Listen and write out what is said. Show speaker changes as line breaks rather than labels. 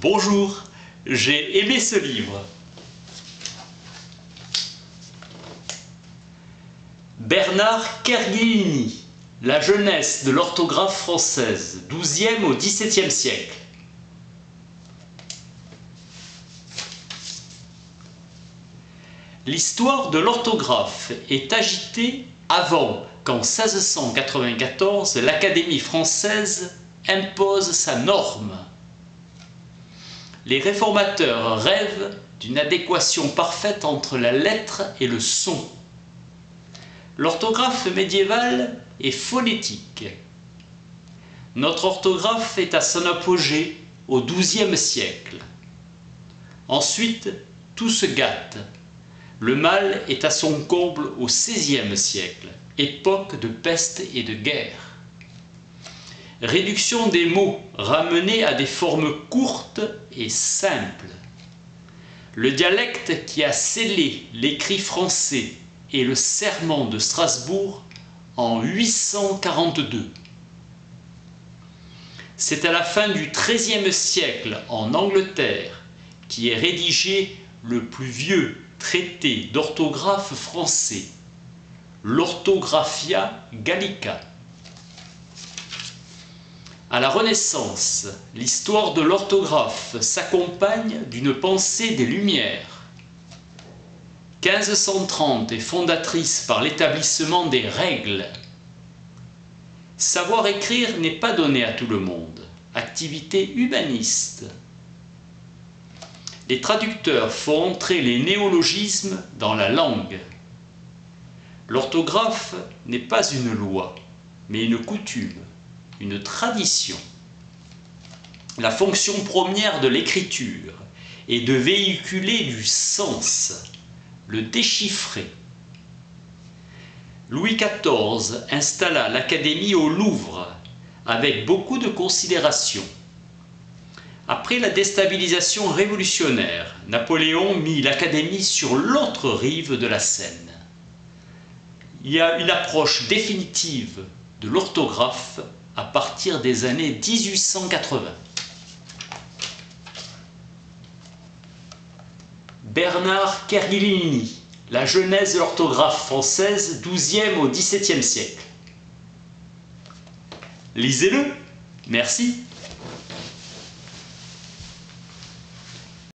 Bonjour, j'ai aimé ce livre. Bernard Kerguellini, La jeunesse de l'orthographe française, 12e au XVIIe siècle. L'histoire de l'orthographe est agitée avant qu'en 1694 l'Académie française impose sa norme. Les réformateurs rêvent d'une adéquation parfaite entre la lettre et le son. L'orthographe médiévale est phonétique. Notre orthographe est à son apogée au XIIe siècle. Ensuite, tout se gâte. Le mal est à son comble au XVIe siècle, époque de peste et de guerre. Réduction des mots ramenés à des formes courtes et simples. Le dialecte qui a scellé l'écrit français et le serment de Strasbourg en 842. C'est à la fin du XIIIe siècle en Angleterre qui est rédigé le plus vieux traité d'orthographe français, l'Orthographia Gallica. À la Renaissance, l'histoire de l'orthographe s'accompagne d'une pensée des Lumières. 1530 est fondatrice par l'établissement des règles. Savoir écrire n'est pas donné à tout le monde, activité humaniste. Les traducteurs font entrer les néologismes dans la langue. L'orthographe n'est pas une loi, mais une coutume, une tradition. La fonction première de l'écriture est de véhiculer du sens, le déchiffrer. Louis XIV installa l'Académie au Louvre avec beaucoup de considération. Après la déstabilisation révolutionnaire, Napoléon mit l'Académie sur l'autre rive de la Seine. Il y a une approche définitive de l'orthographe à partir des années 1880. Bernard Kerguellini, La jeunesse de l'orthographe française, 12e au XVIIe siècle. Lisez-le, merci.